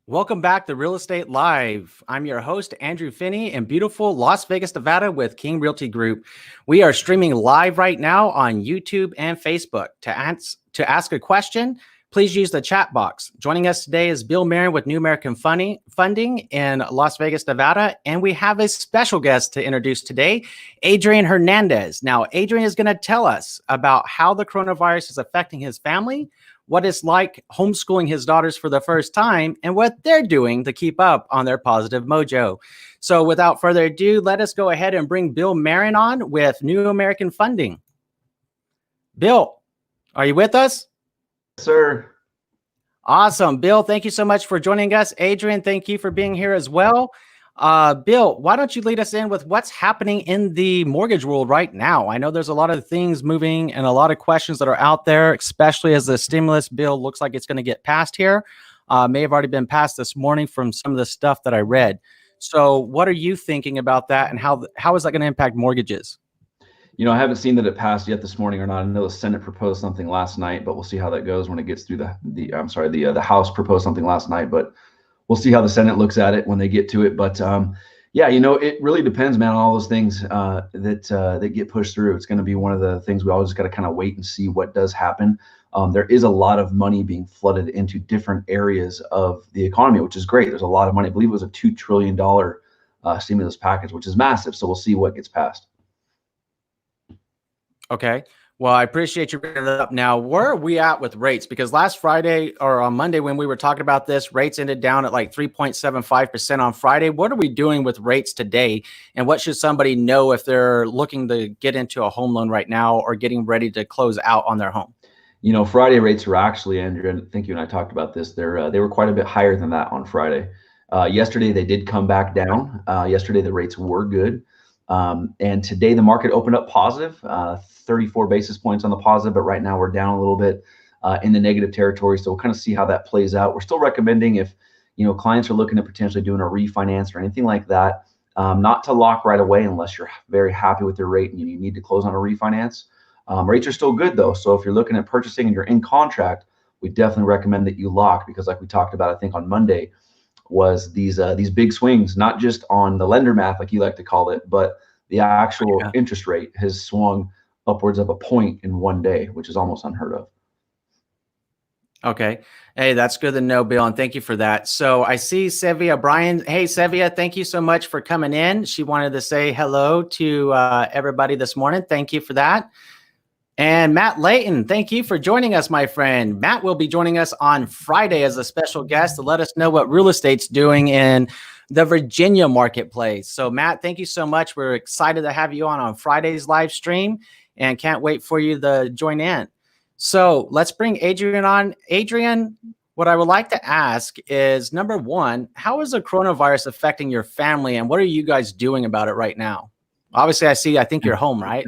Welcome back to Real Estate Live. I'm your host, Andrew Finney, in beautiful Las Vegas, Nevada with King Realty Group. We are streaming live right now on YouTube and Facebook. To ask a question, please use the chat box. Joining us today is Bill Marin with New American Funding in Las Vegas, Nevada. And we have a special guest to introduce today, Adrian Hernandez. Now, Adrian is going to tell us about how the coronavirus is affecting his family, what it's like homeschooling his daughters for the first time, and what they're doing to keep up on their positive mojo. So without further ado, let us go ahead and bring Bill Marin on with New American Funding. Bill, are you with us? Sir. Awesome. Bill, thank you so much for joining us. Adrian, thank you for being here as well. Bill, why don't you lead us in with what's happening in the mortgage world right now? I know there's a lot of things moving and a lot of questions that are out there, especially as the stimulus bill looks like it's going to get passed here. May have already been passed this morning from some of the stuff that I read. So what are you thinking about that, and how is that going to impact mortgages? You know, I haven't seen that it passed yet this morning or not. I know the Senate proposed something last night, but we'll see how that goes when it gets through the House proposed something last night, but we'll see how the Senate looks at it when they get to it. But yeah, you know, it really depends, man, on all those things that get pushed through. It's going to be one of the things we always got to kind of wait and see what does happen. There is a lot of money being flooded into different areas of the economy, which is great. There's a lot of money. I believe it was a $2 trillion stimulus package, which is massive. So we'll see what gets passed. Okay. Well, I appreciate you bringing that up. Now, where are we at with rates? Because last Friday or on Monday when we were talking about this, rates ended down at like 3.75% on Friday. What are we doing with rates today? And what should somebody know if they're looking to get into a home loan right now or getting ready to close out on their home? You know, Friday rates were actually, Andrew, and I think you and I talked about this, they were quite a bit higher than that on Friday. Yesterday, they did come back down. Yesterday, the rates were good. And today the market opened up positive, 34 basis points on the positive, but right now we're down a little bit in the negative territory. So we'll kind of see how that plays out. We're still recommending, if clients are looking at potentially doing a refinance or anything like that, not to lock right away unless you're very happy with your rate and you need to close on a refinance. Rates are still good though. So if you're looking at purchasing and you're in contract, we definitely recommend that you lock, because like we talked about, I think on Monday, was these big swings, not just on the lender math, like you like to call it, but the actual interest rate has swung upwards of a point in one day, which is almost unheard of. Okay. Hey, that's good to know, Bill, and thank you for that. So I see Sevia Bryan. Hey, Sevia, thank you so much for coming in. She wanted to say hello to everybody this morning. Thank you for that. And Matt Layton, thank you for joining us, my friend. Matt will be joining us on Friday as a special guest to let us know what real estate's doing in the Virginia marketplace. So Matt, thank you so much. We're excited to have you on Friday's live stream and can't wait for you to join in. So let's bring Adrian on. Adrian, what I would like to ask is, number one, how is the coronavirus affecting your family and what are you guys doing about it right now? Obviously, I think you're home, right?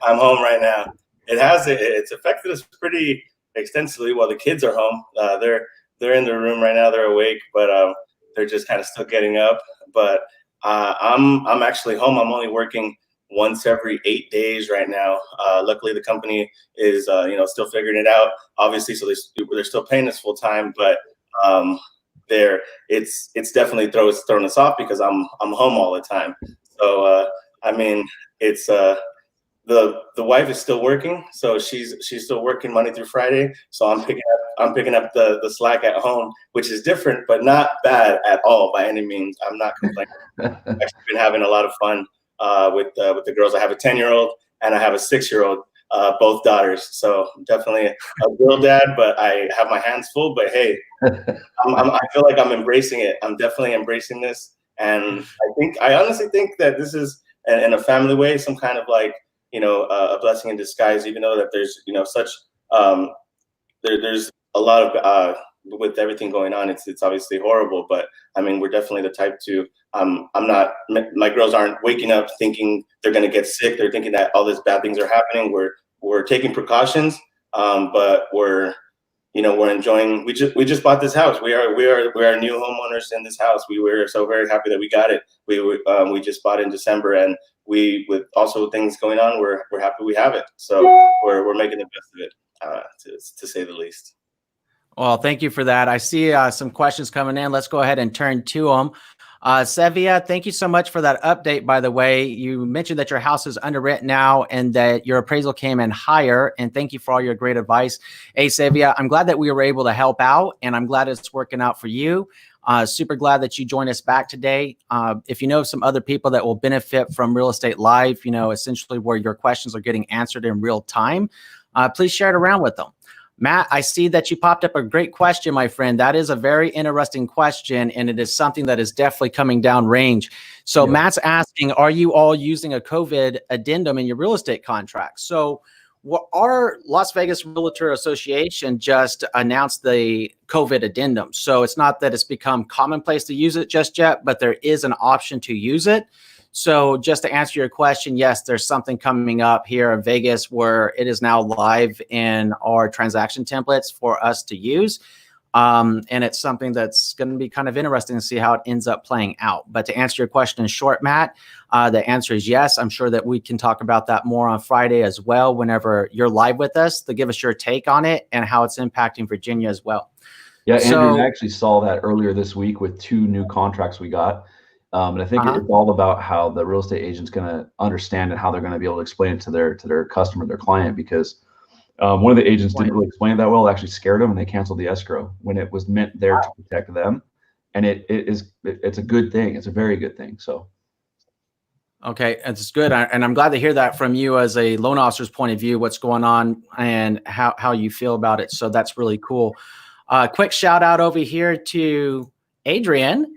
I'm home right now. It's affected us pretty extensively while the kids are home. They're in their room right now. They're awake, but they're just kind of still getting up. But I'm actually home. I'm only working once every 8 days right now. Luckily, the company is still figuring it out. Obviously, so they're still paying us full time, but it's definitely thrown us off because I'm home all the time. So I mean, it's the wife is still working, so she's still working Monday through Friday. So I'm picking up the slack at home, which is different, but not bad at all by any means. I'm not complaining. I've actually been having a lot of fun with the girls. I have a 10-year-old and I have a 6-year-old, both daughters. So definitely a girl dad, but I have my hands full. But hey, I feel like I'm embracing it. I'm definitely embracing this, and I honestly think that this is, in a family way, some kind of like, a blessing in disguise, even though that there's, such, there's a lot of, with everything going on, it's obviously horrible, but I mean, we're definitely the type to, my girls aren't waking up thinking they're going to get sick. They're thinking that all these bad things are happening. We're taking precautions, but we're enjoying. We just bought this house. We are new homeowners in this house. We were so very happy that we got it. We just bought it in December, and with also things going on, we're happy we have it. So we're making the best of it, to say the least. Well, thank you for that. I see some questions coming in. Let's go ahead and turn to them. Sevia, thank you so much for that update, by the way. You mentioned that your house is underwritten now and that your appraisal came in higher. And thank you for all your great advice. Hey, Sevia, I'm glad that we were able to help out, and I'm glad it's working out for you. Super glad that you joined us back today. If you know some other people that will benefit from Real Estate Live, essentially where your questions are getting answered in real time, please share it around with them. Matt, I see that you popped up a great question, my friend. That is a very interesting question, and it is something that is definitely coming down range. So yeah. Matt's asking, are you all using a COVID addendum in your real estate contracts? So our Las Vegas Realtor Association just announced the COVID addendum. So it's not that it's become commonplace to use it just yet, but there is an option to use it. So just to answer your question, yes, there's something coming up here in Vegas where it is now live in our transaction templates for us to use. And it's something that's going to be kind of interesting to see how it ends up playing out. But to answer your question in short, Matt, the answer is yes. I'm sure that we can talk about that more on Friday as well, whenever you're live with us, to give us your take on it and how it's impacting Virginia as well. Yeah, Andrew, I actually saw that earlier this week with 2 new contracts we got. And I think it's all about how the real estate agent's going to understand and how they're going to be able to explain it to their customer, their client, because one of the agents didn't really explain it that well. It actually scared them, and they canceled the escrow when it was meant there to protect them. And it's a good thing. It's a very good thing. So. Okay, it's good. And I'm glad to hear that from you as a loan officer's point of view, what's going on and how you feel about it. So that's really cool. Quick shout out over here to Adrian.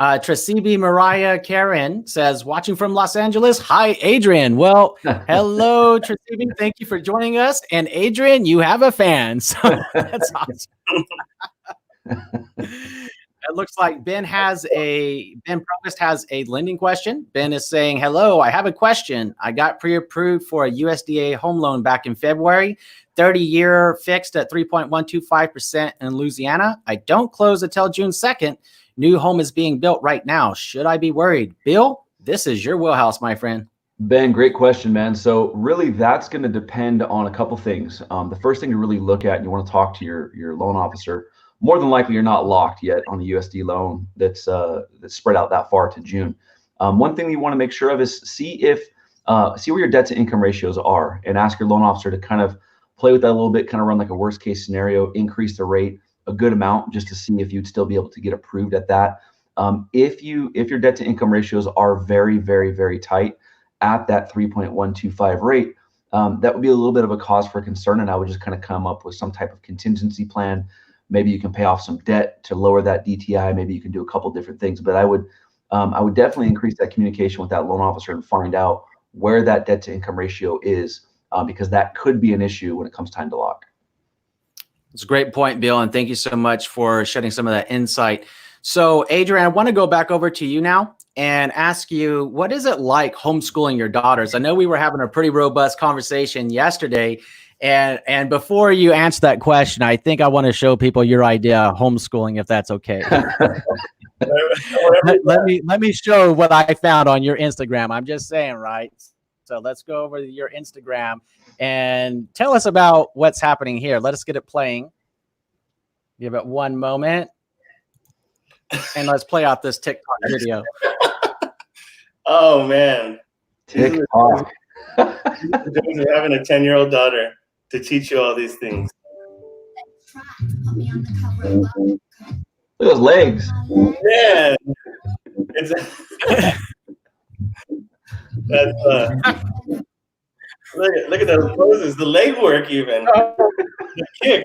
Trasibi Mariah Karen says, watching from Los Angeles. Hi, Adrian. Well, hello, Trasibi. Thank you for joining us. And Adrian, you have a fan. So that's awesome. It looks like Ben Provost has a lending question. Ben is saying, hello, I have a question. I got pre-approved for a USDA home loan back in February, 30-year fixed at 3.125% in Louisiana. I don't close until June 2nd. New home is being built right now. Should I be worried? Bill, this is your wheelhouse, my friend. Ben, great question, man. So really that's going to depend on a couple things. The first thing to really look at, and you want to talk to your loan officer, more than likely you're not locked yet on the USD loan that's spread out that far to June. One thing you want to make sure of is see where your debt to income ratios are, and ask your loan officer to kind of play with that a little bit, kind of run like a worst case scenario, increase the rate a good amount just to see if you'd still be able to get approved at that. If your debt to income ratios are very, very, very tight at that 3.125 rate, that would be a little bit of a cause for concern. And I would just kind of come up with some type of contingency plan. Maybe you can pay off some debt to lower that DTI. Maybe you can do a couple different things, but I would definitely increase that communication with that loan officer and find out where that debt to income ratio is, because that could be an issue when it comes time to lock. It's a great point, Bill, and thank you so much for shedding some of that insight. So, Adrian, I want to go back over to you now and ask you, what is it like homeschooling your daughters? I know we were having a pretty robust conversation yesterday, and before you answer that question, I think I want to show people your idea of homeschooling, if that's okay. let me show what I found on your Instagram. I'm just saying, right? So let's go over to your Instagram and tell us about what's happening here. Let us get it playing. Give it one moment. And let's play out this TikTok video. Oh, man. TikTok. Having a 10-year-old daughter to teach you all these things. Look at those legs. Man. Look at those poses, the leg work even. The kick.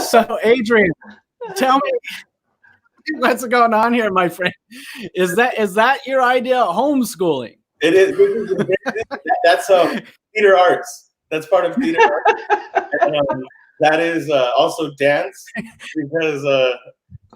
So, Adrian, tell me what's going on here, my friend. Is that your idea of homeschooling? It is. That's theater arts. That's part of theater arts. And, that is also dance, because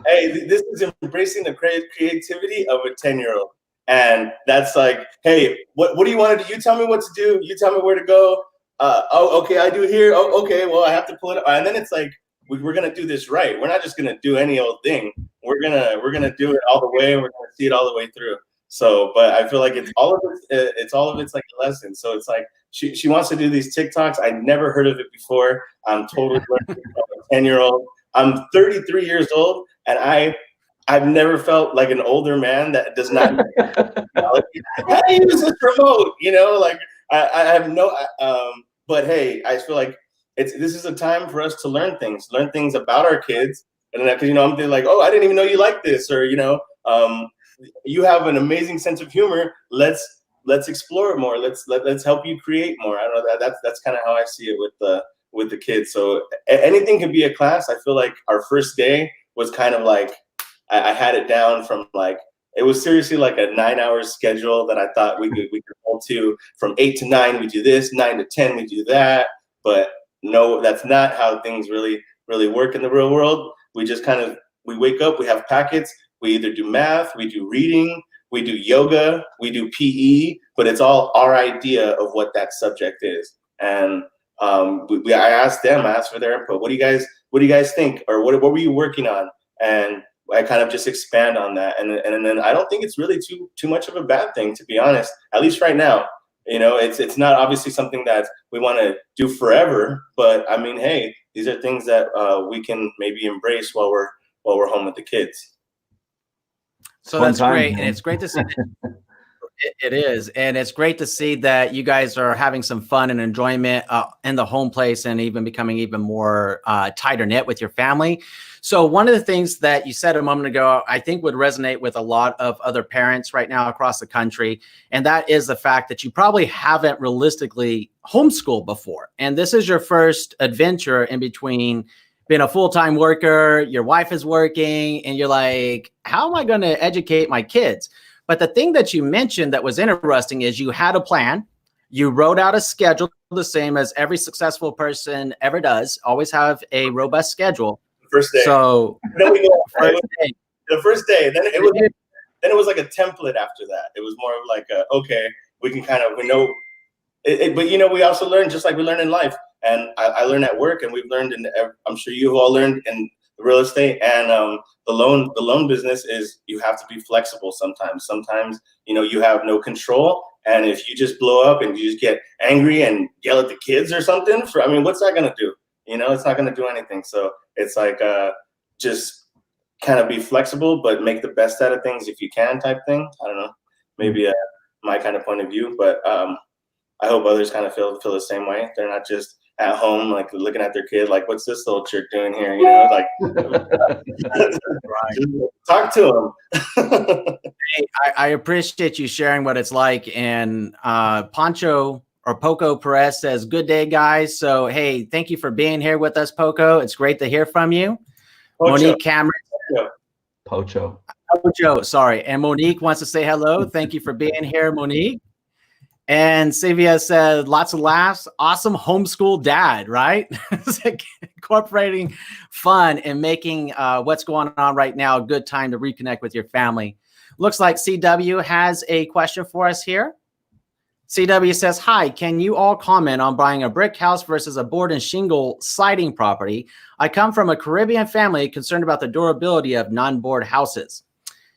hey, this is embracing the creativity of a 10-year-old. And that's like, hey, what do you want to do? You tell me what to do. You tell me where to go. Oh, okay, I do here. Oh, okay, well, I have to pull it up. And then it's like, we're gonna do this right. We're not just gonna do any old thing. We're gonna do it all the way, and we're gonna see it all the way through. So, but I feel like it's all of it's like a lesson. So it's like she wants to do these TikToks. I never heard of it before. I'm totally learning from a 10-year-old. I'm 33 years old, and I've never felt like an older man that does not know technology. How do you use this remote? You know, like I have no. But hey, I feel like this is a time for us to learn things about our kids, and because I'm thinking like, oh, I didn't even know you like this, or you have an amazing sense of humor. Let's explore it more. Let's help you create more. I don't know, that's kind of how I see it with the kids. So anything can be a class. I feel like our first day was kind of like I had it down from like it was seriously like a 9-hour schedule that I thought we could hold to. From 8 to 9 we do this, 9 to 10 we do that. But no, that's not how things really work in the real world. We just we wake up, we have packets, we either do math, we do reading, we do yoga, we do PE, but it's all our idea of what that subject is. And I asked for their input. What do you guys think? Or what were you working on? And I kind of just expand on that. And then I don't think it's really too much of a bad thing, to be honest, at least right now. It's not obviously something that we want to do forever, but I mean, hey, these are things that we can maybe embrace while we're home with the kids. So that's great. And it's great to see that. It is. And it's great to see that you guys are having some fun and enjoyment in the home place and even becoming even more tighter knit with your family. So one of the things that you said a moment ago, I think would resonate with a lot of other parents right now across the country. And that is the fact that you probably haven't realistically homeschooled before. And this is your first adventure in between being a full-time worker, your wife is working, and you're like, how am I going to educate my kids? But the thing that you mentioned that was interesting is you had a plan. You wrote out a schedule, the same as every successful person ever does, always have a robust schedule. First day. So the first day, then it was like a template after that. It was more of like, okay, we know it, but we also learn just like we learn in life. And I learned at work, and we've learned I'm sure you've all learned in real estate and the loan business is you have to be flexible sometimes. Sometimes, you have no control. And if you just blow up and you just get angry and yell at the kids or something, what's that going to do? It's not going to do anything. So it's like just kind of be flexible, but make the best out of things if you can type thing. I don't know, maybe my kind of point of view, but I hope others kind of feel the same way. They're not just at home, like looking at their kid, like, what's this little jerk doing here? Like talk to him. Hey, I appreciate you sharing what it's like. And Pancho or Poco Perez says, good day, guys. So, hey, thank you for being here with us, Poco. It's great to hear from you. Pocho. Monique Cameron. Pocho, sorry. And Monique wants to say hello. Thank you for being here, Monique. And Sylvia said, lots of laughs. Awesome homeschool dad, right? Incorporating fun and making what's going on right now a good time to reconnect with your family. Looks like CW has a question for us here. CW says, hi, can you all comment on buying a brick house versus a board and shingle siding property? I come from a Caribbean family concerned about the durability of non-board houses.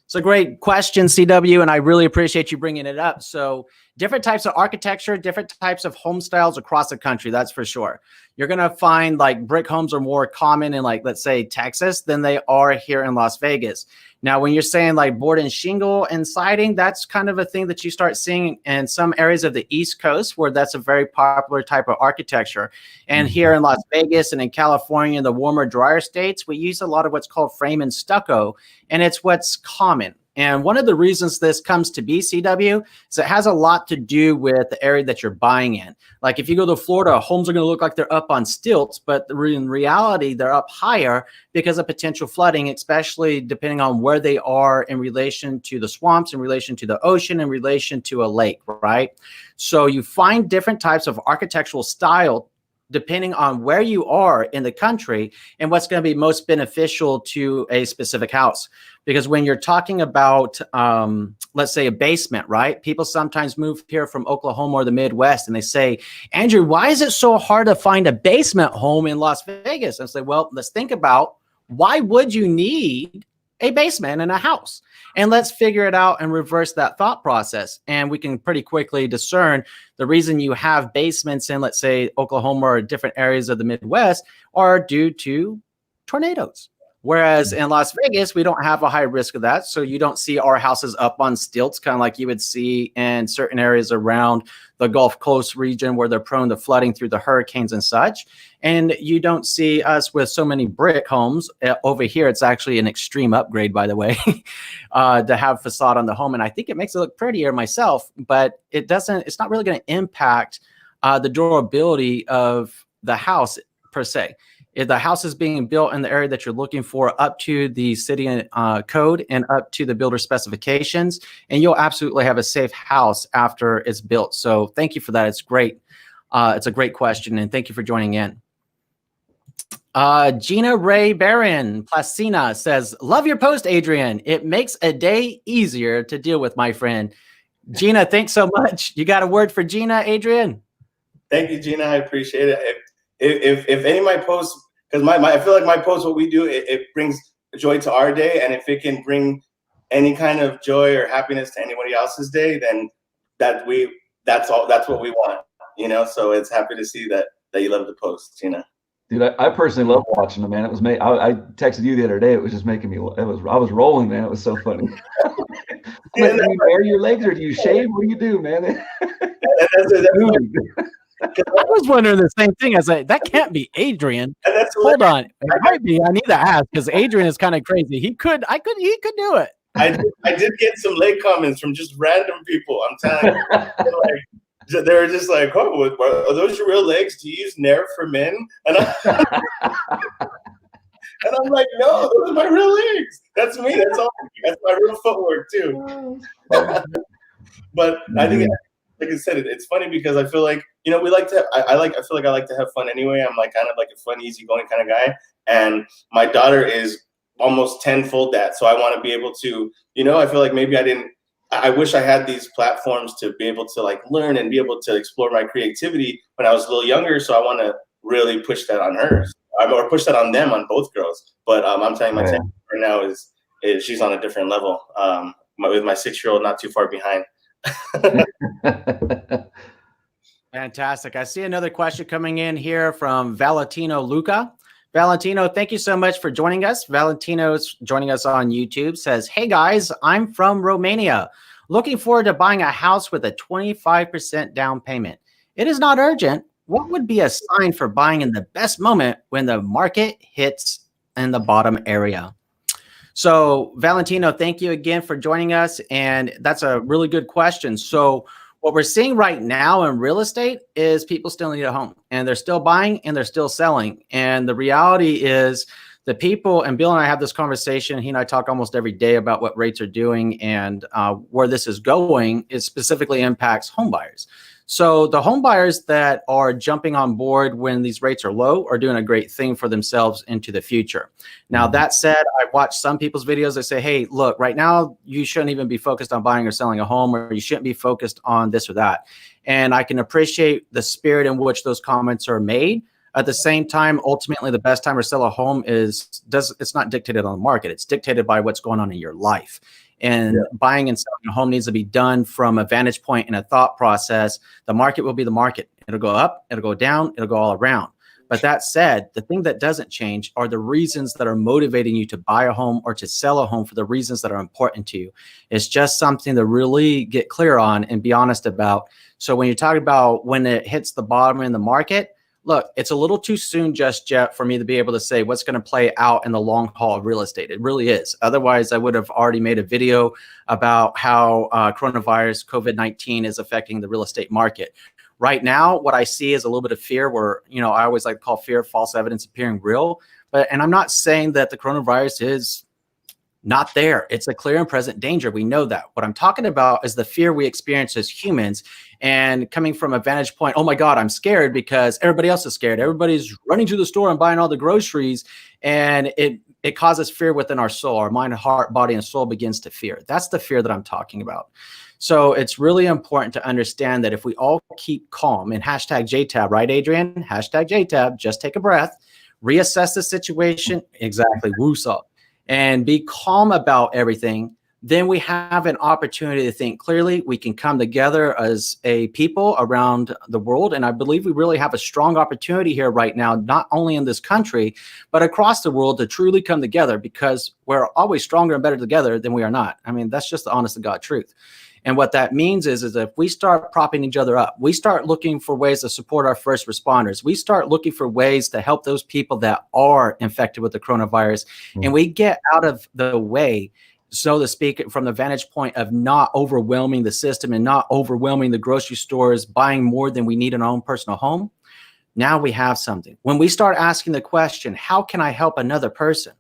It's a great question, CW, and I really appreciate you bringing it up. So different types of architecture, different types of home styles across the country, that's for sure. You're going to find like brick homes are more common in like, let's say, Texas than they are here in Las Vegas. Now, when you're saying like board and shingle and siding, that's kind of a thing that you start seeing in some areas of the East Coast where that's a very popular type of architecture. And here in Las Vegas and in California, the warmer, drier states, we use a lot of what's called frame and stucco, and it's what's common. And one of the reasons this comes to be, CW, is it has a lot to do with the area that you're buying in. Like if you go to Florida, homes are going to look like they're up on stilts, but in reality, they're up higher because of potential flooding, especially depending on where they are in relation to the swamps, in relation to the ocean, in relation to a lake, right? So you find different types of architectural style depending on where you are in the country and what's going to be most beneficial to a specific house. Because when you're talking about, let's say a basement, right? People sometimes move here from Oklahoma or the Midwest and they say, Andrew, why is it so hard to find a basement home in Las Vegas? And I say, well, let's think about why would you need a basement in a house. And let's figure it out and reverse that thought process. And we can pretty quickly discern the reason you have basements in, let's say, Oklahoma or different areas of the Midwest are due to tornadoes. Whereas in Las Vegas, we don't have a high risk of that. So you don't see our houses up on stilts, kind of like you would see in certain areas around the Gulf Coast region where they're prone to flooding through the hurricanes and such. And you don't see us with so many brick homes. Over here, it's actually an extreme upgrade, by the way, to have facade on the home. And I think it makes it look prettier myself, but it's not really going to impact the durability of the house per se. If the house is being built in the area that you're looking for up to the city code and up to the builder specifications, and you'll absolutely have a safe house after it's built. So thank you for that. It's great. It's a great question, and thank you for joining in. Gina Ray Barron Placina says, love your post, Adrian. It makes a day easier to deal with, my friend. Gina, thanks so much. You got a word for Gina, Adrian? Thank you, Gina. I appreciate it. If any of my posts, because I feel like my posts, what we do, it brings joy to our day. And if it can bring any kind of joy or happiness to anybody else's day, then that's what we want, you know? So it's happy to see that you love the post, Gina. Dude, I personally love watching them, man. It was I texted you the other day. It was just making me. I was rolling, man. It was so funny. Like, do you wear your legs or do you shave? What do you do, man? I was wondering the same thing. I was like, that can't be Adrian. Hold on, it might be. I need to ask because Adrian is kind of crazy. He could do it. I did get some leg comments from just random people. I'm telling you. They were just like, oh, are those your real legs? Do you use Nair for men? And I'm like, no, those are my real legs. That's me. That's all. That's my real footwork too. But I think, like I said, it's funny because I feel like, you know, we like to. I feel like I like to have fun anyway. I'm like kind of like a fun, easygoing kind of guy. And my daughter is almost tenfold that. So I want to be able to, you know, I feel like maybe I wish I had these platforms to be able to like learn and be able to explore my creativity when I was a little younger. So I want to really push that on her, or push that on them, on both girls. But I'm telling you, my 10 right now is she's on a different level. With my 6-year-old not too far behind. Fantastic. I see another question coming in here from Valentino Luca. Valentino, thank you so much for joining us. Valentino's joining us on YouTube, says, hey guys, I'm from Romania. Looking forward to buying a house with a 25% down payment. It is not urgent. What would be a sign for buying in the best moment when the market hits in the bottom area? So Valentino, thank you again for joining us. And that's a really good question. So what we're seeing right now in real estate is people still need a home and they're still buying and they're still selling. And the reality is the people, and Bill and I have this conversation, he and I talk almost every day about what rates are doing and where this is going. It specifically impacts home buyers. So the home buyers that are jumping on board when these rates are low are doing a great thing for themselves into the future. Now, that said, I watch some people's videos that say, hey, look, right now, you shouldn't even be focused on buying or selling a home, or you shouldn't be focused on this or that. And I can appreciate the spirit in which those comments are made. At the same time, ultimately, the best time to sell a home it's not dictated on the market. It's dictated by what's going on in your life. And buying and selling a home needs to be done from a vantage point and a thought process. The market will be the market. It'll go up, it'll go down, it'll go all around. But that said, the thing that doesn't change are the reasons that are motivating you to buy a home or to sell a home for the reasons that are important to you. It's just something to really get clear on and be honest about. So when you're talking about when it hits the bottom in the market, look, it's a little too soon just yet for me to be able to say what's going to play out in the long haul of real estate. It really is. Otherwise, I would have already made a video about how coronavirus, COVID-19 is affecting the real estate market. Right now, what I see is a little bit of fear where, you know, I always like to call fear false evidence appearing real. And I'm not saying that the coronavirus is not there. It's a clear and present danger. We know that. What I'm talking about is the fear we experience as humans, and coming from a vantage point, oh my God, I'm scared because everybody else is scared. Everybody's running to the store and buying all the groceries, and it causes fear within our soul. Our mind, heart, body, and soul begins to fear. That's the fear that I'm talking about. So it's really important to understand that if we all keep calm, and hashtag JTAB, right, Adrian? Hashtag JTAB, just take a breath, reassess the situation. Exactly. Woosah. and be calm about everything, then we have an opportunity to think clearly. We can come together as a people around the world. And I believe we really have a strong opportunity here right now, not only in this country, but across the world, to truly come together, because we're always stronger and better together than we are not. I mean, that's just the honest to God truth. And what that means is if we start propping each other up, we start looking for ways to support our first responders, we start looking for ways to help those people that are infected with the coronavirus, and we get out of the way, so to speak, from the vantage point of not overwhelming the system and not overwhelming the grocery stores, buying more than we need in our own personal home. Now we have something. When we start asking the question, how can I help another person?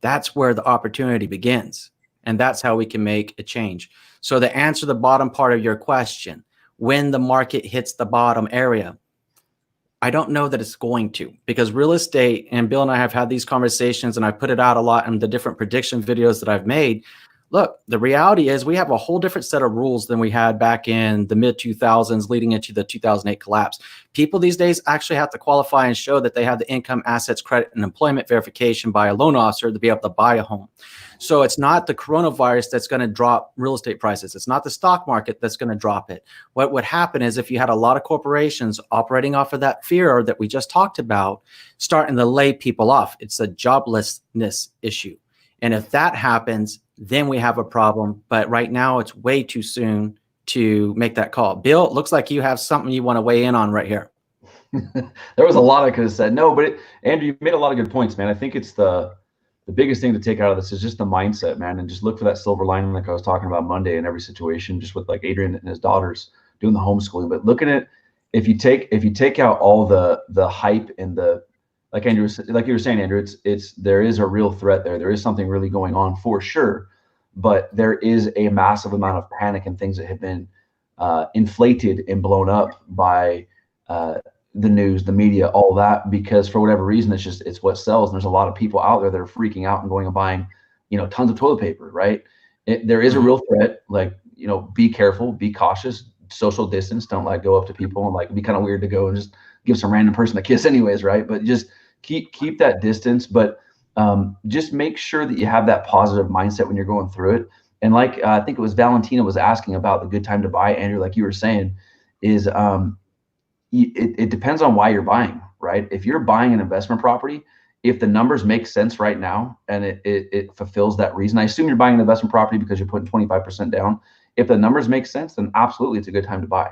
That's where the opportunity begins. And that's how we can make a change. So to answer the bottom part of your question, when the market hits the bottom area, I don't know that it's going to, because real estate, and Bill and I have had these conversations, and I put it out a lot in the different prediction videos that I've made. Look, the reality is we have a whole different set of rules than we had back in the mid 2000s leading into the 2008 collapse. People these days actually have to qualify and show that they have the income, assets, credit, and employment verification by a loan officer to be able to buy a home. So it's not the coronavirus that's going to drop real estate prices. It's not the stock market that's going to drop it. What would happen is if you had a lot of corporations operating off of that fear that we just talked about, starting to lay people off, it's a joblessness issue. And if that happens, then we have a problem. But right now it's way too soon to make that call. Bill, it looks like you have something you want to weigh in on right here. There was a lot I could have said. No, but Andrew, you made a lot of good points, man. I think it's the biggest thing to take out of this is just the mindset, man, and just look for that silver lining, like I was talking about Monday in every situation, just with like Adrian and his daughters doing the homeschooling. But looking at, if you take out all the hype and the, like Andrew, like you were saying, Andrew, there is a real threat there. There is something really going on for sure, but there is a massive amount of panic and things that have been inflated and blown up by the news, the media, all that, because for whatever reason, it's what sells. And there's a lot of people out there that are freaking out and going and buying, tons of toilet paper, right? There is a real threat. Like, be careful, be cautious, social distance. Don't like go up to people and like, it'd be kind of weird to go and just give some random person a kiss anyways, right? But just keep that distance, but just make sure that you have that positive mindset when you're going through it. And like, I think it was Valentina was asking about the good time to buy, Andrew, like you were saying, is it depends on why you're buying, right? If you're buying an investment property, if the numbers make sense right now and it fulfills that reason, I assume you're buying an investment property because you're putting 25% down. If the numbers make sense, then absolutely it's a good time to buy.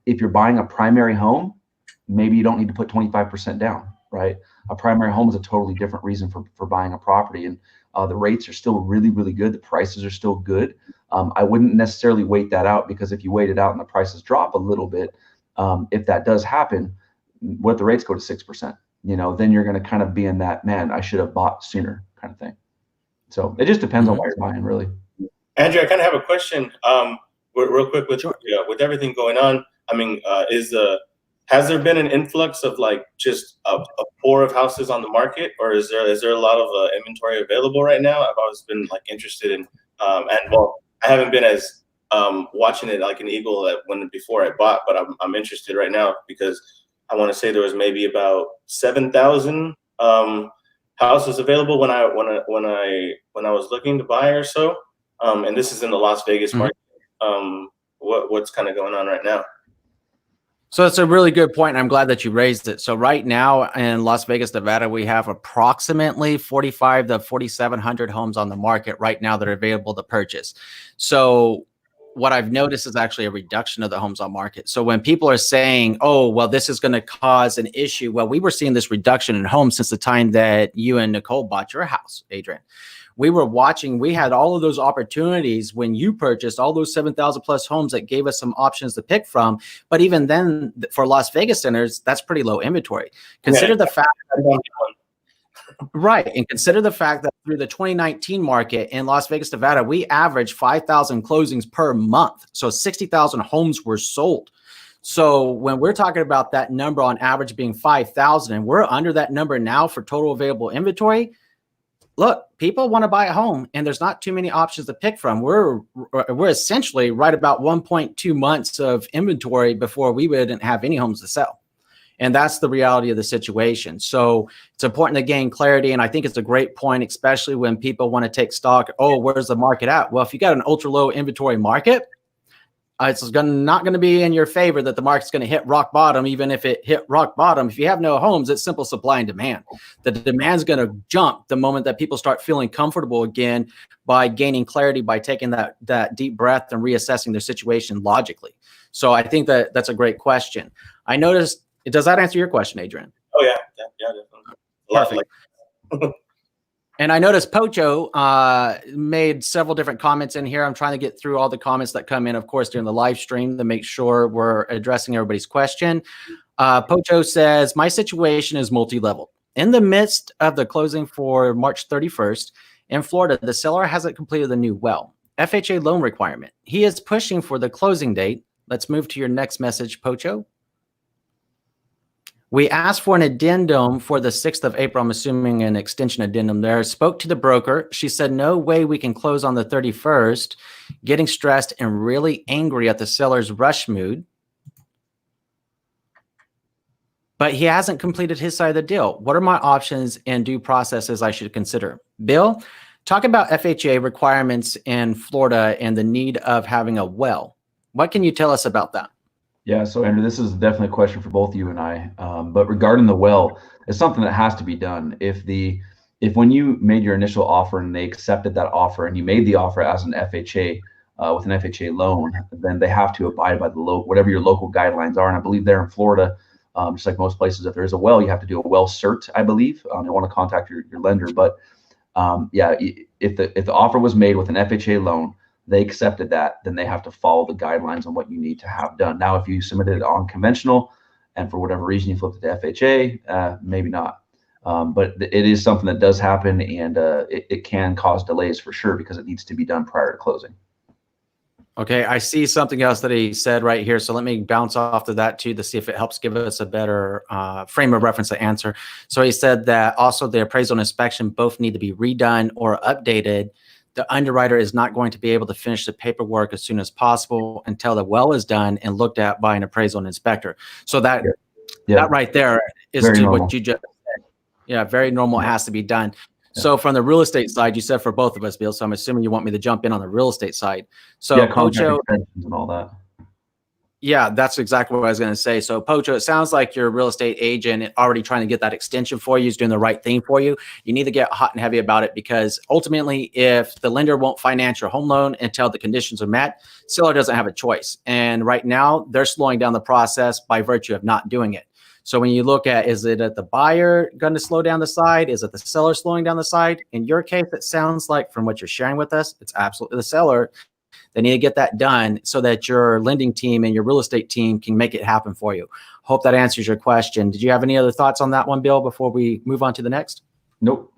If you're buying a primary home, maybe you don't need to put 25% down, right? A primary home is a totally different reason for buying a property, and the rates are still really, really good. The prices are still good. I wouldn't necessarily wait that out, because if you wait it out and the prices drop a little bit, if that does happen, what if the rates go to 6%? Then you're going to kind of be in that, man, I should have bought sooner kind of thing. So it just depends on what you're buying, really. Andrew, I kind of have a question, real quick with everything going on. I mean, has there been an influx of like just a pour of houses on the market, or is there a lot of inventory available right now? I've always been like interested in, and well, I haven't been as watching it like an eagle before I bought, but I'm interested right now because I want to say there was maybe about 7,000 houses available when I was looking to buy or so, and this is in the Las Vegas market. What's kind of going on right now? So it's a really good point. I'm glad that you raised it. So right now in Las Vegas, Nevada, we have approximately 45 to 4,700 homes on the market right now that are available to purchase. So what I've noticed is actually a reduction of the homes on market. So when people are saying, oh, well, this is going to cause an issue. Well, we were seeing this reduction in homes since the time that you and Nicole bought your house, Adrian. We were watching, we had all of those opportunities when you purchased all those 7,000 plus homes that gave us some options to pick from. But even then, for Las Vegas centers, that's pretty low inventory. Consider the fact that, right. And consider the fact that through the 2019 market in Las Vegas, Nevada, we averaged 5,000 closings per month. So 60,000 homes were sold. So when we're talking about that number on average being 5,000, and we're under that number now for total available inventory, look, people want to buy a home and there's not too many options to pick from. We're essentially right about 1.2 months of inventory before we wouldn't have any homes to sell. And that's the reality of the situation. So it's important to gain clarity. And I think it's a great point, especially when people want to take stock. Oh, where's the market at? Well, if you got an ultra low inventory market, it's not going to be in your favor that the market's going to hit rock bottom. Even if it hit rock bottom, if you have no homes, it's simple supply and demand. The demand's going to jump the moment that people start feeling comfortable again by gaining clarity, by taking that deep breath and reassessing their situation logically. So I think that's a great question. I noticed, does that answer your question, Adrian? Oh yeah, definitely. Perfect. And I noticed Pocho made several different comments in here. I'm trying to get through all the comments that come in, of course, during the live stream to make sure we're addressing everybody's question. Pocho says, my situation is multi-level. In the midst of the closing for March 31st, in Florida, the seller hasn't completed the new well. FHA loan requirement. He is pushing for the closing date. Let's move to your next message, Pocho. We asked for an addendum for the 6th of April. I'm assuming an extension addendum there. Spoke to the broker. She said, no way we can close on the 31st. Getting stressed and really angry at the seller's rush mood. But he hasn't completed his side of the deal. What are my options and due processes I should consider? Bill, talk about FHA requirements in Florida and the need of having a well. What can you tell us about that? Yeah, so Andrew, this is definitely a question for both you and I. But regarding the well, it's something that has to be done. If when you made your initial offer and they accepted that offer and you made the offer as an FHA with an FHA loan, then they have to abide by the whatever your local guidelines are. And I believe there in Florida, just like most places, if there's a well, you have to do a well cert, I believe. You want to contact your lender. But yeah, if the offer was made with an FHA loan, they accepted that, then they have to follow the guidelines on what you need to have done. Now, if you submitted it on conventional and for whatever reason you flipped it to FHA, maybe not. But it is something that does happen, and it can cause delays for sure because it needs to be done prior to closing. Okay, I see something else that he said right here. So let me bounce off to that too to see if it helps give us a better frame of reference to answer. So he said that also the appraisal and inspection both need to be redone or updated. The underwriter is not going to be able to finish the paperwork as soon as possible until the well is done and looked at by an appraisal and inspector. So that right there is to what you just said. Yeah, very normal. It has to be done. Yeah. So from the real estate side, you said for both of us, Bill. So I'm assuming you want me to jump in on the real estate side. So yeah, Pocho and all that. Yeah, that's exactly what I was going to say. So Pocho, it sounds like your real estate agent already trying to get that extension for you, is doing the right thing for you. You need to get hot and heavy about it, because ultimately, if the lender won't finance your home loan until the conditions are met, seller doesn't have a choice. And right now, they're slowing down the process by virtue of not doing it. So when you look at, is it at the buyer going to slow down the side? Is it the seller slowing down the side? In your case, it sounds like from what you're sharing with us, it's absolutely the seller. They need to get that done so that your lending team and your real estate team can make it happen for you. Hope that answers your question. Did you have any other thoughts on that one, Bill, before we move on to the next? Nope.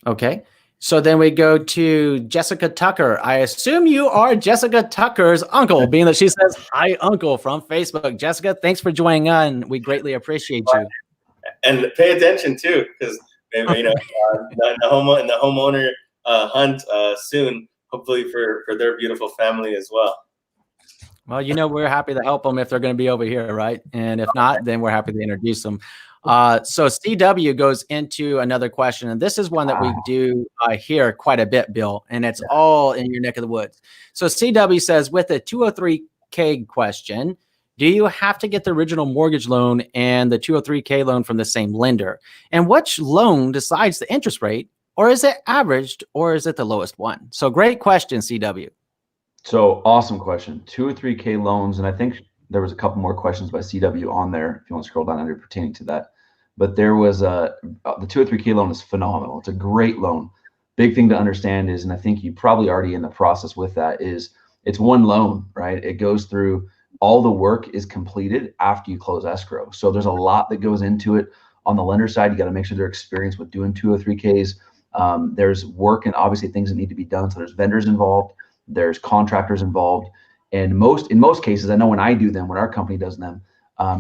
Okay. So then we go to Jessica Tucker. I assume you are Jessica Tucker's uncle, being that she says, hi, uncle, from Facebook. Jessica, thanks for joining in. We greatly appreciate you. And pay attention, too, because maybe, in the homeowner hunt soon, hopefully for their beautiful family as well. Well, we're happy to help them if they're going to be over here, right? And if not, then we're happy to introduce them. So CW goes into another question, and this is one that we do hear quite a bit, Bill, and it's all in your neck of the woods. So CW says, with a 203K question, do you have to get the original mortgage loan and the 203K loan from the same lender? And which loan decides the interest rate? Or is it averaged, or is it the lowest one? So great question, CW. So awesome question. 2 or 3K loans, and I think there was a couple more questions by CW on there if you want to scroll down under pertaining to that. But there was the 2 or 3K loan is phenomenal. It's a great loan. Big thing to understand is, and I think you probably already in the process with that, is it's one loan, right? It goes through, all the work is completed after you close escrow. So there's a lot that goes into it. On the lender side, you got to make sure they're experienced with doing 2 or 3Ks. There's work and obviously things that need to be done. So there's vendors involved, there's contractors involved. And in most cases, I know when I do them, when our company does them,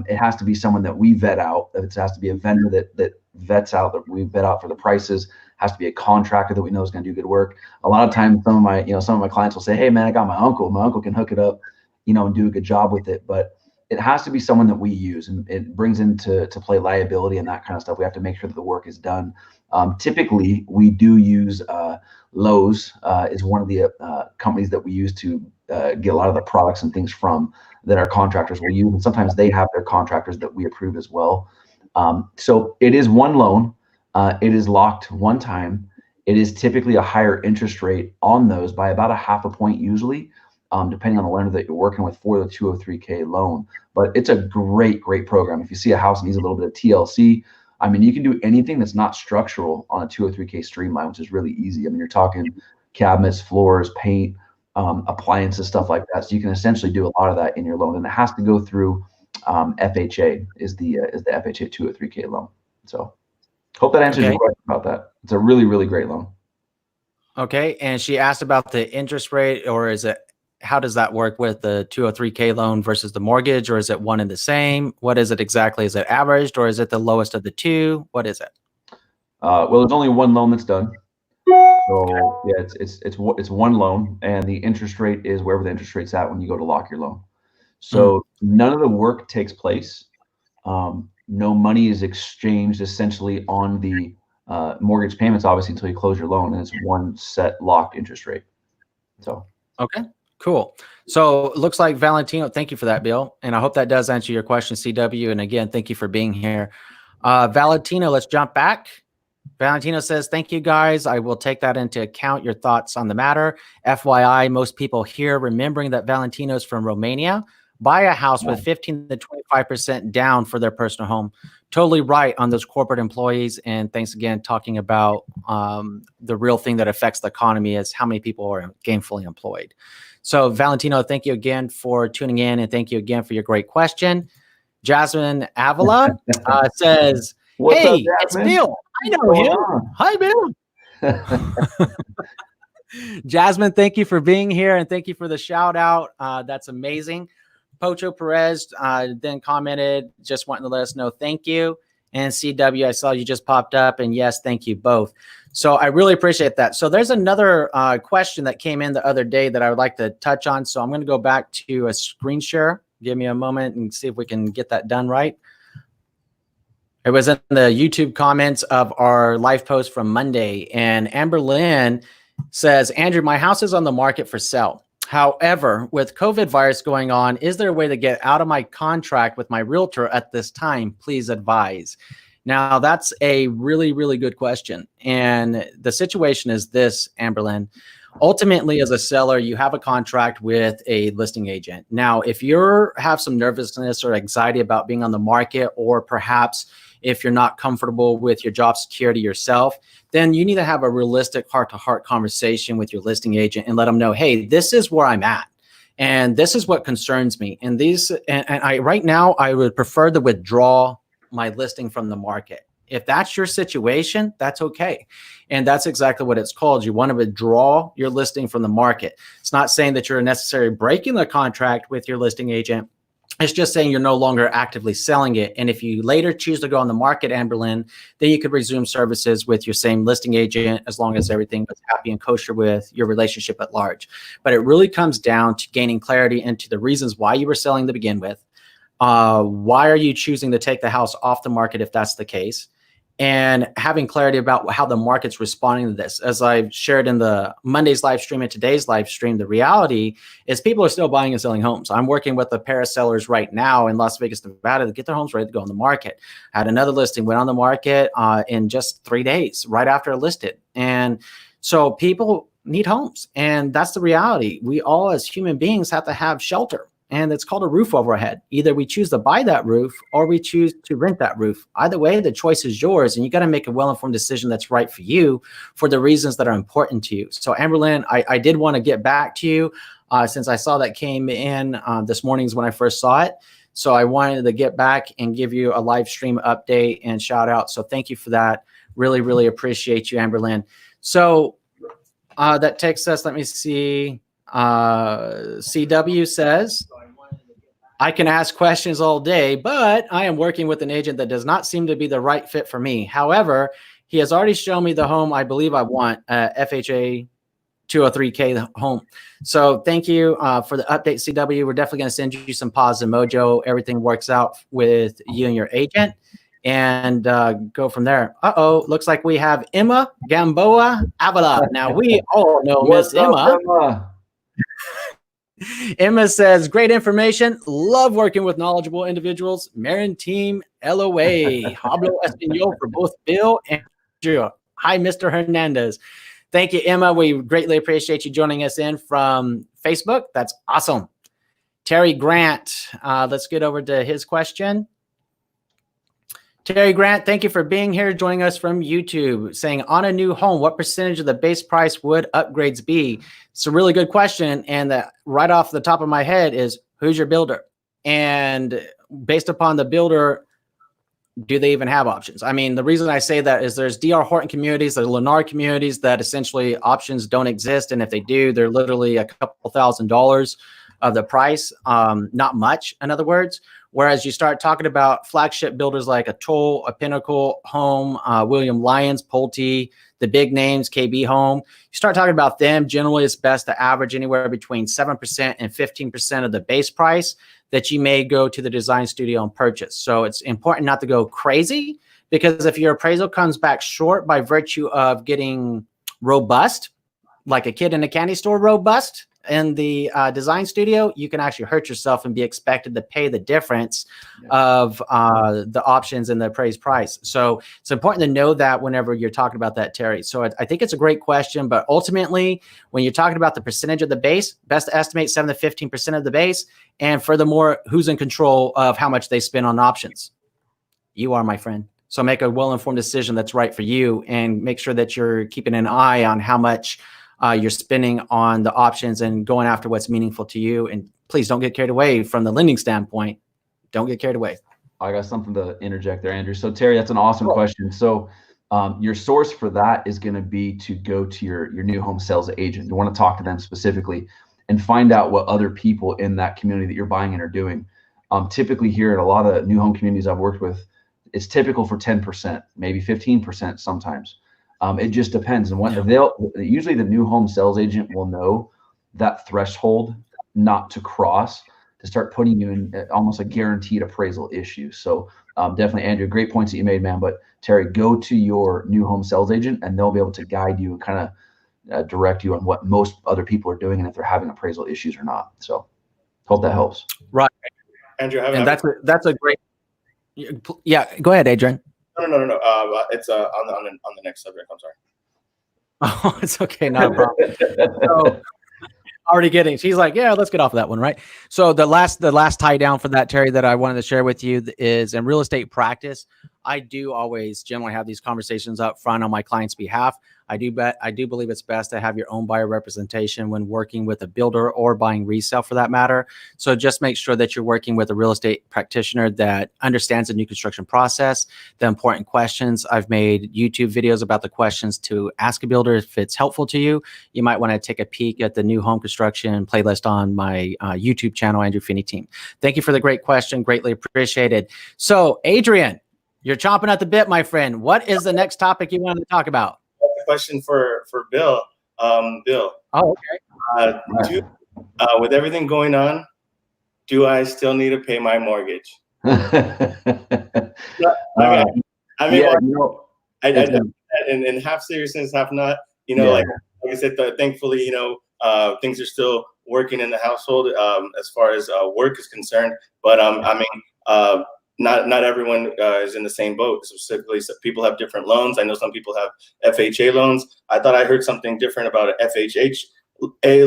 it has to be someone that we vet out. It has to be a vendor that vets out, that we vet out for the prices. Has to be a contractor that we know is going to do good work. A lot of times, some of my clients will say, "Hey, man, I got my uncle. My uncle can hook it up, and do a good job with it." But it has to be someone that we use, and it brings into play liability and that kind of stuff. We have to make sure that the work is done. Typically, we do use Lowe's is one of the companies that we use to get a lot of the products and things from that our contractors will use. And sometimes they have their contractors that we approve as well. So it is one loan. It is locked one time. It is typically a higher interest rate on those by about 0.5 point usually, depending on the lender that you're working with for the 203K loan. But it's a great program. If you see a house that needs a little bit of TLC, I mean, you can do anything that's not structural on a 203K streamline, which is really easy. I mean, you're talking cabinets, floors, paint, appliances, stuff like that. So you can essentially do a lot of that in your loan, and it has to go through FHA is the FHA 203K loan. So hope that answers your question about that. It's a really great loan. Okay. And she asked about the interest rate, or how does that work with the 203K loan versus the mortgage, or is it one and the same? What is it exactly? Is it averaged, or is it the lowest of the two? What is it? Well, there's only one loan that's done. So yeah, it's one loan, and the interest rate is wherever the interest rate's at when you go to lock your loan. So none of the work takes place. No money is exchanged essentially on the mortgage payments, obviously, until you close your loan, and it's one set locked interest rate. So okay, cool. So it looks like Valentino, thank you for that, Bill, and I hope that does answer your question, CW. And again, thank you for being here. Valentino, let's jump back. Valentino says, thank you, guys. I will take that into account, your thoughts on the matter. FYI, most people here, remembering that Valentino is from Romania, buy a house with 15 to 25% down for their personal home. Totally right on those corporate employees. And thanks again, talking about the real thing that affects the economy is how many people are gainfully employed. So Valentino, thank you again for tuning in, and thank you again for your great question. Jasmine Avila says, what's hey, up, it's Bill. I know him. Hi, Bill. Jasmine, thank you for being here, and thank you for the shout out. That's amazing. Pocho Perez then commented, just wanting to let us know thank you. And CW, I saw you just popped up, and yes, thank you both. So I really appreciate that. So there's another question that came in the other day that I would like to touch on. So I'm going to go back to a screen share. Give me a moment and see if we can get that done right. It was in the YouTube comments of our live post from Monday. And Amber Lynn says, Andrew, my house is on the market for sale. However, with COVID virus going on, is there a way to get out of my contract with my realtor at this time? Please advise. Now, that's a really good question. And the situation is this, Amberlyn. Ultimately, as a seller, you have a contract with a listing agent. Now, if you have some nervousness or anxiety about being on the market, or perhaps if you're not comfortable with your job security yourself, then you need to have a realistic heart-to-heart conversation with your listing agent and let them know, hey, this is where I'm at. And this is what concerns me. And right now, I would prefer to withdraw my listing from the market. If that's your situation, that's okay. And that's exactly what it's called. You want to withdraw your listing from the market. It's not saying that you're necessarily breaking the contract with your listing agent. It's just saying you're no longer actively selling it. And if you later choose to go on the market, Amberlyn, then you could resume services with your same listing agent as long as everything was happy and kosher with your relationship at large. But it really comes down to gaining clarity into the reasons why you were selling to begin with. Why are you choosing to take the house off the market if that's the case? And having clarity about how the market's responding to this. As I've shared in the Monday's live stream and today's live stream, the reality is people are still buying and selling homes. I'm working with the pair of sellers right now in Las Vegas, Nevada to get their homes ready to go on the market. I had another listing, went on the market in just 3 days, right after I listed. And so people need homes. And that's the reality. We all as human beings have to have shelter. And it's called a roof over our head. Either we choose to buy that roof or we choose to rent that roof. Either way, the choice is yours, and you got to make a well-informed decision that's right for you for the reasons that are important to you. So Amberlyn, I did want to get back to you since I saw that came in this morning's when I first saw it. So I wanted to get back and give you a live stream update and shout out. So thank you for that. Really appreciate you, Amberlyn. So that takes us, let me see. CW says, I can ask questions all day, but I am working with an agent that does not seem to be the right fit for me. However, he has already shown me the home I believe I want, FHA 203K home. So thank you for the update, CW. We're definitely going to send you some positive mojo. Everything works out with you and your agent, and go from there. Looks like we have Emma Gamboa Avila. Now we all know Miss Emma. Emma? Emma says, great information. Love working with knowledgeable individuals. Marin team LOA. Hablo Espanol for both Bill and Drew. Hi, Mr. Hernandez. Thank you, Emma. We greatly appreciate you joining us in from Facebook. That's awesome. Terry Grant, let's get over to his question. Terry Grant, thank you for being here, joining us from YouTube, saying, on a new home, what percentage of the base price would upgrades be? It's a really good question. And right off the top of my head is, who's your builder? And based upon the builder, do they even have options? I mean, the reason I say that is there's DR Horton communities, there's Lennar communities that essentially options don't exist. And if they do, they're literally a couple $1,000s of the price, not much, in other words. Whereas you start talking about flagship builders like a Toll, a Pinnacle Home, William Lyons, Pulte, the big names, KB Home. You start talking about them, generally it's best to average anywhere between 7% and 15% of the base price that you may go to the design studio and purchase. So it's important not to go crazy, because if your appraisal comes back short by virtue of getting robust, like a kid in a candy store robust, in the design studio, you can actually hurt yourself and be expected to pay the difference of the options and the appraised price. So it's important to know that whenever you're talking about that, Terry. So I think it's a great question, but ultimately, when you're talking about the percentage of the base, best to estimate 7 to 15% of the base. And furthermore, who's in control of how much they spend on options? You are, my friend. So make a well-informed decision that's right for you, and make sure that you're keeping an eye on how much you're spending on the options and going after what's meaningful to you. And please don't get carried away from the lending standpoint. Don't get carried away. I got something to interject there, Andrew. So Terry, that's an awesome question. So your source for that is going to be to go to your new home sales agent. You want to talk to them specifically and find out what other people in that community that you're buying in are doing. Typically here at a lot of new home communities I've worked with, it's typical for 10%, maybe 15% sometimes. It just depends. And what usually the new home sales agent will know that threshold not to cross to start putting you in almost a guaranteed appraisal issue. So definitely, Andrew, great points that you made, man. But Terry, go to your new home sales agent and they'll be able to guide you and kind of direct you on what most other people are doing and if they're having appraisal issues or not. So hope that helps. Right. Andrew, that's a great, yeah, go ahead, Adrian. No. It's on the next subject. I'm sorry. Oh, it's okay. Not a problem. So, already getting, she's like, yeah, let's get off of that one, right? So the last tie down for that, Terry, that I wanted to share with you is in real estate practice, I do always generally have these conversations up front on my client's behalf. I do believe it's best to have your own buyer representation when working with a builder or buying resale for that matter. So just make sure that you're working with a real estate practitioner that understands the new construction process, the important questions. I've made YouTube videos about the questions to ask a builder. If it's helpful to you, you might want to take a peek at the new home construction playlist on my YouTube channel, Andrew Finney Team. Thank you for the great question. Greatly appreciated. So Adrian, you're chomping at the bit, my friend. What is the next topic you wanted to talk about? Question for Bill. Bill. Oh, okay. With everything going on, do I still need to pay my mortgage? In half seriousness, half not. Like I said, thankfully, things are still working in the household as far as work is concerned. But not everyone is in the same boat. Specifically, people have different loans. I know some people have FHA loans. I thought I heard something different about FHA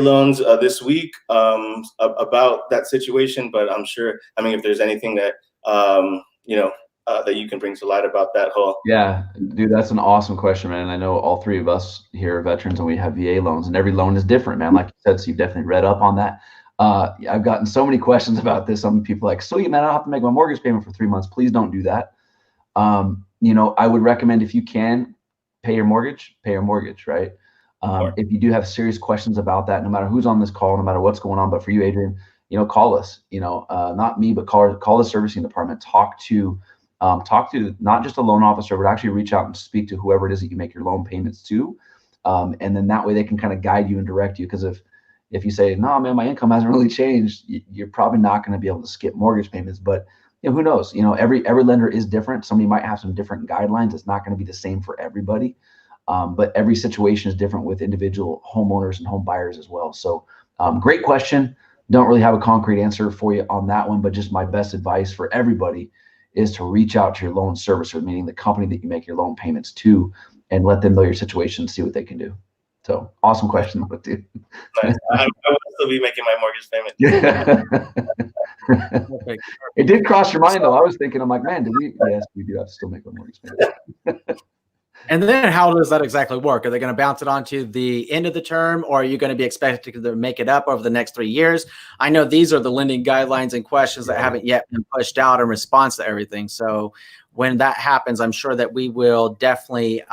loans this week about that situation. But I'm sure, if there's anything that, that you can bring to light about that whole. Yeah, dude, that's an awesome question, man. I know all three of us here are veterans and we have VA loans, and every loan is different, man. Like you said, so you've definitely read up on that. I've gotten so many questions about this. Some people are like, sweet, man, I don't have to make my mortgage payment for 3 months. Please don't do that. I would recommend, if you can pay your mortgage, right? If you do have serious questions about that, no matter who's on this call, no matter what's going on, but for you, Adrian, call us, not me, but call the servicing department, talk to not just a loan officer, but actually reach out and speak to whoever it is that you make your loan payments to, And then that way they can kind of guide you and direct you. Because if you say, no, man, my income hasn't really changed, you're probably not going to be able to skip mortgage payments. But who knows? Every lender is different. Somebody might have some different guidelines. It's not going to be the same for everybody. But every situation is different with individual homeowners and home buyers as well. So great question. Don't really have a concrete answer for you on that one, but just my best advice for everybody is to reach out to your loan servicer, meaning the company that you make your loan payments to, and let them know your situation and see what they can do. So awesome question, dude. Nice. I will still be making my mortgage payment. It did cross your mind though. I was thinking, I'm like, man, yes, we do have to still make a mortgage payment. And then how does that exactly work? Are they going to bounce it onto the end of the term, or are you going to be expected to make it up over the next 3 years? I know these are the lending guidelines and questions that haven't yet been pushed out in response to everything. So when that happens, I'm sure that we will definitely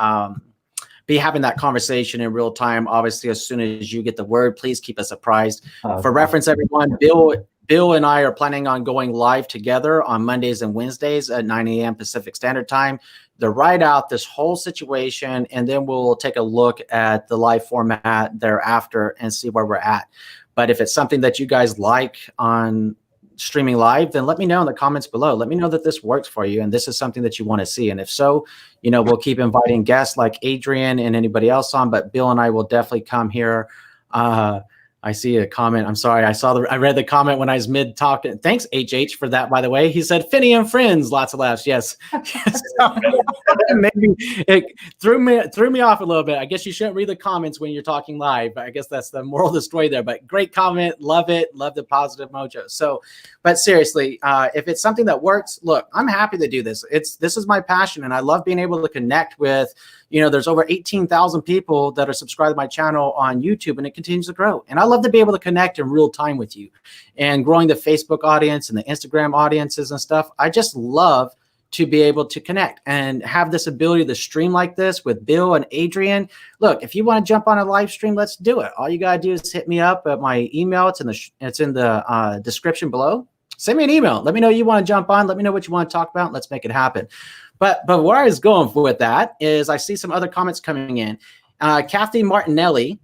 be having that conversation in real time. Obviously, as soon as you get the word, please keep us apprised. For reference, everyone, Bill and I are planning on going live together on Mondays and Wednesdays at 9 a.m. Pacific Standard Time to write out this whole situation, and then we'll take a look at the live format thereafter and see where we're at. But if it's something that you guys like on streaming live, then let me know in the comments below. Let me know that this works for you and this is something that you want to see. And if so, we'll keep inviting guests like Adrian and anybody else on, but Bill and I will definitely come here. I see a comment. I'm sorry. I read the comment when I was mid talking. Thanks, HH, for that, by the way. He said, Finney and friends, lots of laughs. Yes. Maybe it threw me off a little bit. I guess you shouldn't read the comments when you're talking live. I guess that's the moral of the story there, but great comment. Love it. Love the positive mojo. So, but seriously, if it's something that works, look, I'm happy to do this. This is my passion, and I love being able to connect with, there's over 18,000 people that are subscribed to my channel on YouTube, and it continues to grow. And I love to be able to connect in real time with you and growing the Facebook audience and the Instagram audiences and stuff. I just love to be able to connect and have this ability to stream like this with Bill and Adrian. Look, if you want to jump on a live stream, let's do it. All you got to do is hit me up at my email. It's in the description below. Send me an email. Let me know you want to jump on. Let me know what you want to talk about. Let's make it happen. But where I was going with that is I see some other comments coming in. Kathy Martinelli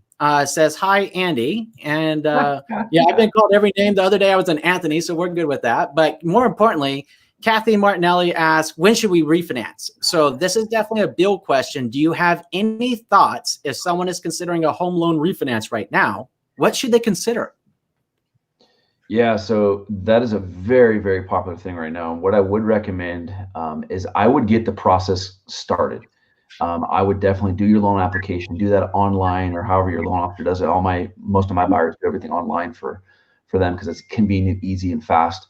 says, hi, Andy. And yeah, I've been called every name. The other day I was an Anthony, so we're good with that. But more importantly, Kathy Martinelli asks, when should we refinance? So this is definitely a Bill question. Do you have any thoughts if someone is considering a home loan refinance right now? What should they consider? Yeah, so that is a very, very popular thing right now. What I would recommend is I would get the process started. I would definitely do your loan application, do that online or however your loan officer does it. Most of my buyers do everything online for them because it's convenient, easy, and fast.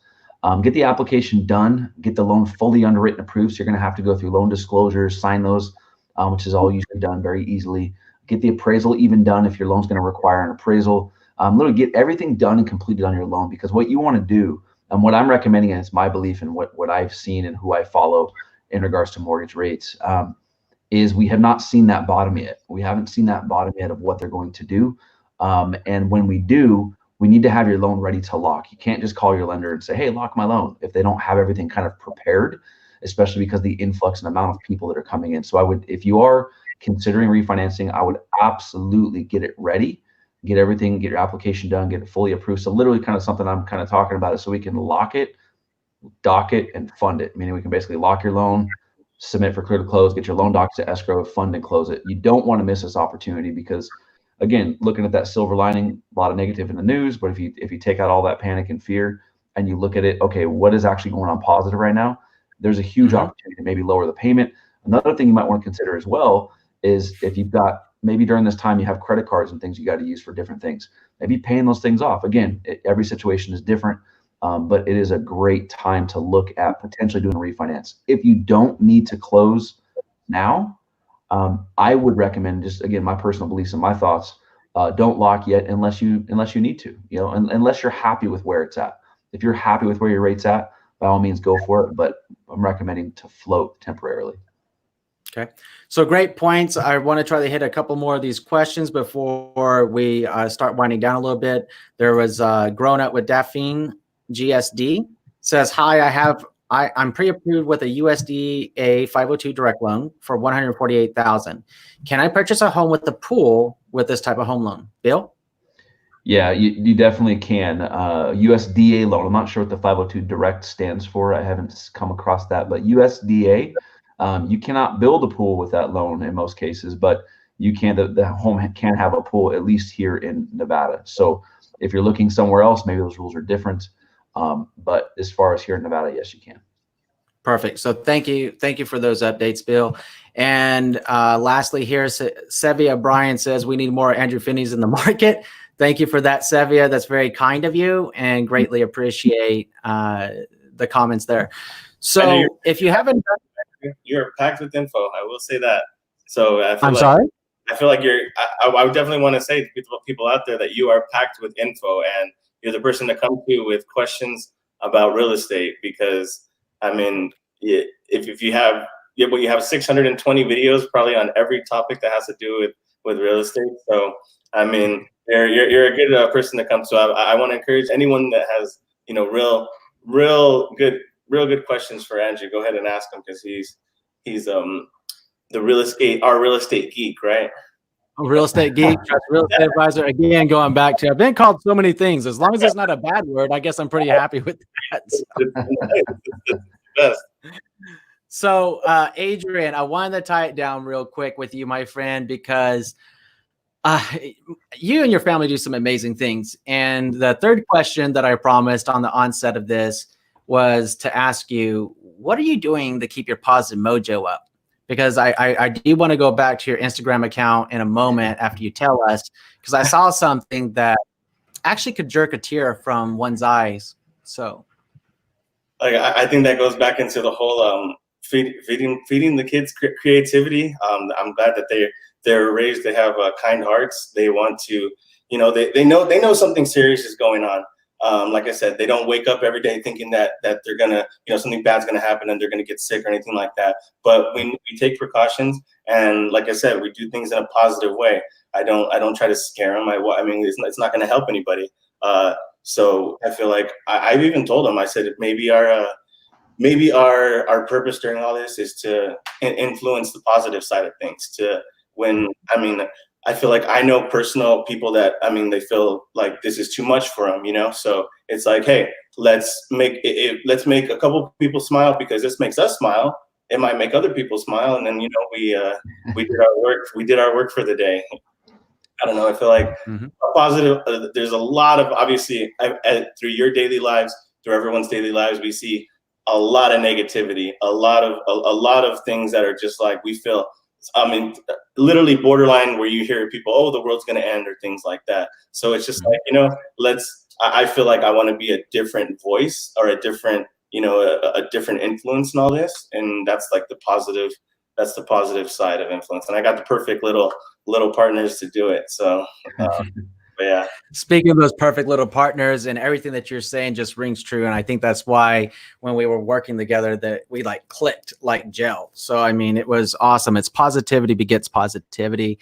Get the application done, get the loan fully underwritten, approved. So you're going to have to go through loan disclosures, sign those, which is all usually done very easily. Get the appraisal even done if your loan's going to require an appraisal. Literally get everything done and completed on your loan, because what you want to do, and what I'm recommending, and it's my belief and what I've seen and who I follow in regards to mortgage rates, is we have not seen that bottom yet. We haven't seen that bottom yet of what they're going to do. And when we do, we need to have your loan ready to lock. You can't just call your lender and say, hey, lock my loan, if they don't have everything kind of prepared, especially because the influx and amount of people that are coming in. So if you are considering refinancing, I would absolutely get it ready. Get everything, get your application done, get it fully approved. So literally kind of something I'm kind of talking about is so we can lock it, dock it, and fund it. Meaning we can basically lock your loan, submit for clear to close, get your loan docs to escrow, fund and close it. You don't want to miss this opportunity because, again, looking at that silver lining, a lot of negative in the news, but if you take out all that panic and fear and you look at it, okay, what is actually going on positive right now? There's a huge opportunity to maybe lower the payment. Another thing you might want to consider as well is if you've got, maybe during this time you have credit cards and things you got to use for different things, maybe paying those things off. Again, every situation is different, but it is a great time to look at potentially doing a refinance. If you don't need to close now, I would recommend, just again, my personal beliefs and my thoughts, don't lock yet unless you need to, unless you're happy with where it's at. If you're happy with where your rate's at, by all means go for it, but I'm recommending to float temporarily. Okay, so great points. I want to try to hit a couple more of these questions before we start winding down a little bit. There was Grown Up with Daphne GSD says, hi, I have I'm pre-approved with a USDA 502 direct loan for $148,000. Can I purchase a home with a pool with this type of home loan? Bill? Yeah, you definitely can. USDA loan. I'm not sure what the 502 direct stands for. I haven't come across that, but USDA, you cannot build a pool with that loan in most cases, but you can. The home can have a pool, at least here in Nevada. So if you're looking somewhere else, maybe those rules are different. But as far as here in Nevada, yes, you can. Perfect. So thank you for those updates, Bill. And lastly, here, Sevia Bryan says we need more Andrew Finneys in the market. Thank you for that, Sevia. That's very kind of you, and greatly appreciate the comments there. So if you haven't, you're packed with info. I will say that. So I'm sorry. I feel like I would definitely want to say to people out there that you are packed with info, and you're the person to come to with questions about real estate. Because I mean, if you have 620 videos probably on every topic that has to do with real estate. So I mean, you're a good person to come to. I want to encourage anyone that has real good questions for Andrew. Go ahead and ask him, because he's our real estate geek, right? A real estate geek, real estate advisor. Again, going back to, I've been called so many things. As long as it's not a bad word, I guess I'm pretty happy with that. So Adrian, I wanted to tie it down real quick with you, my friend, because you and your family do some amazing things. And the third question that I promised on the onset of this was to ask you, what are you doing to keep your positive mojo up? Because I do want to go back to your Instagram account in a moment after you tell us, because I saw something that actually could jerk a tear from one's eyes. So, like, I think that goes back into the whole feeding the kids creativity. I'm glad that they're raised. They have kind hearts. They want to, they know something serious is going on. Like I said, they don't wake up every day thinking that they're gonna, something bad's gonna happen and they're gonna get sick or anything like that. But we take precautions, and like I said, we do things in a positive way. I don't try to scare them. I mean, it's not gonna help anybody. So I feel like I've even told them. I said maybe our purpose during all this is to influence the positive side of things. I feel like I know personal people that, they feel like this is too much for them, So it's like, hey, let's make a couple people smile, because this makes us smile. It might make other people smile, and then we did our work. We did our work for the day. I don't know. I feel like positive. There's a lot of, obviously, through your daily lives, through everyone's daily lives, we see a lot of negativity, a lot of things that are just like, we feel. Literally borderline, where you hear people, oh, the world's going to end, or things like that. So it's just like, I feel like I want to be a different voice, or a different influence in all this. And that's like the positive side of influence. And I got the perfect little partners to do it. So, but yeah. Speaking of those perfect little partners, and everything that you're saying just rings true. And I think that's why when we were working together that we like clicked like gel. So, I mean, it was awesome. It's positivity begets positivity.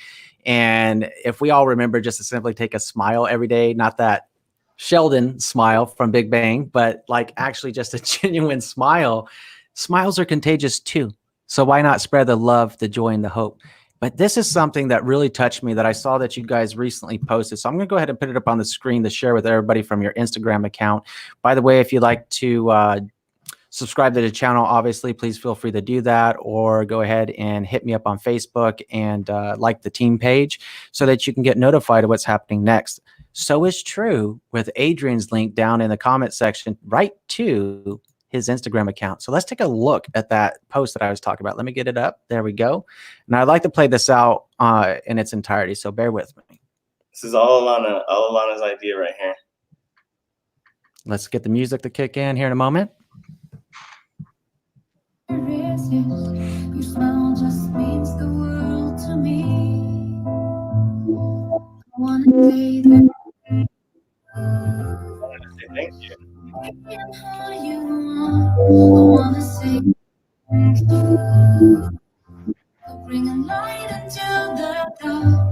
And if we all remember just to simply take a smile every day, not that Sheldon smile from Big Bang, but like actually just a genuine smile. Smiles are contagious too. So why not spread the love, the joy, and the hope? But this is something that really touched me that I saw that you guys recently posted. So I'm going to go ahead and put it up on the screen to share with everybody from your Instagram account. By the way, if you'd like to subscribe to the channel, obviously, please feel free to do that, or go ahead and hit me up on Facebook and like the team page so that you can get notified of what's happening next. So is true with Adrian's link down in the comment section right to his Instagram account. So let's take a look at that post that I was talking about. Let me get it up. There we go. And I'd like to play this out in its entirety. So bear with me. This is all Alana's idea right here. Let's get the music to kick in here in a moment. Your smile just means the world to me. I want to say that. Thank you. I want to say thank you for bringing light into the dark,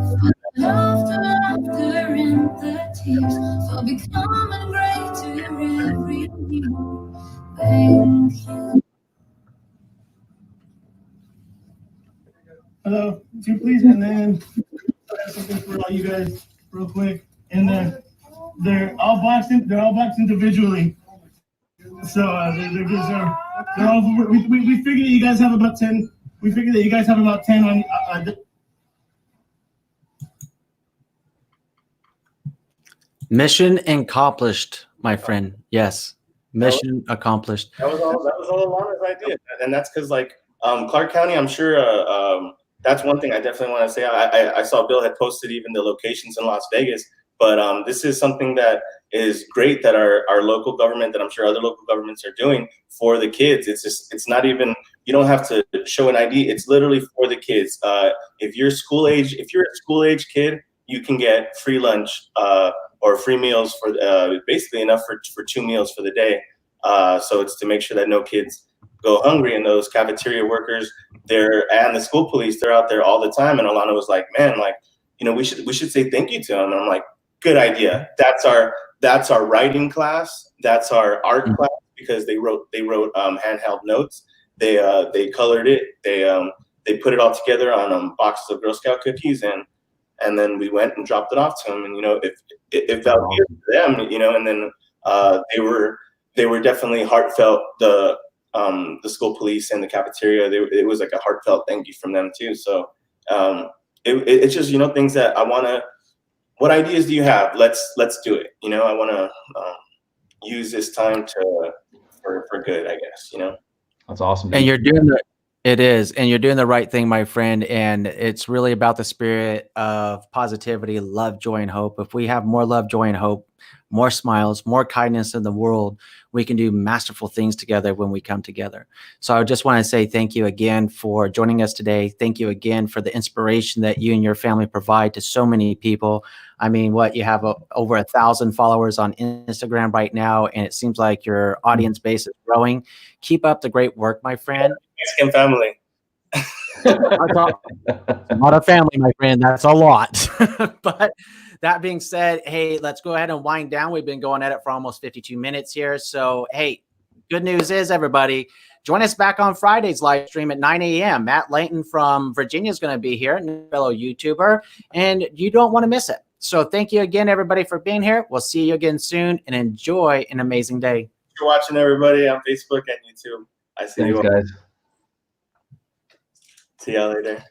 for the laughter and the tears, for becoming great to every new. Hello, 2 please, and then I have something for all you guys real quick. And then they're all boxed individually. So they're all, we figured that you guys have about 10. We figured that you guys have about 10 on. Mission accomplished, my friend. Yes, mission accomplished. That was all Alana's idea, and that's because like Clark County, I'm sure that's one thing I definitely want to say. I saw Bill had posted even the locations in Las Vegas, but this is something that is great that our local government, that I'm sure other local governments are doing for the kids. It's not even, you don't have to show an ID. It's literally for the kids. If you're a school age kid, you can get free lunch or free meals for basically enough for 2 meals for the day. So it's to make sure that no kids go hungry, and those cafeteria workers and the school police, they're out there all the time. And Alana was like, man, like, we should say thank you to them. And I'm like, good idea. That's our writing class. That's our art class, because they wrote handheld notes. They colored it. They put it all together on boxes of Girl Scout cookies, and then we went and dropped it off to them. And if it felt good to them, and then they were definitely heartfelt. The school police and the cafeteria, it was like a heartfelt thank you from them too. So it's just things that I want to. What ideas do you have? Let's do it. I want to use this time for good, I guess. That's awesome. And you're doing you're doing the right thing, my friend. And it's really about the spirit of positivity, love, joy, and hope. If we have more love, joy, and hope, more smiles, more kindness in the world, we can do masterful things together when we come together. So I just want to say thank you again for joining us today. Thank you again for the inspiration that you and your family provide to so many people. I mean, you have over 1,000 followers on Instagram right now, and it seems like your audience base is growing. Keep up the great work, my friend. Mexican family. Not a family, my friend. That's a lot. But that being said, hey, let's go ahead and wind down. We've been going at it for almost 52 minutes here. So, hey, good news is, everybody, join us back on Friday's live stream at 9 a.m. Matt Layton from Virginia is going to be here, a fellow YouTuber, and you don't want to miss it. So thank you again, everybody, for being here. We'll see you again soon, and enjoy an amazing day. Thanks for watching, everybody, on Facebook and YouTube. I see you Thanks, guys. See y'all later.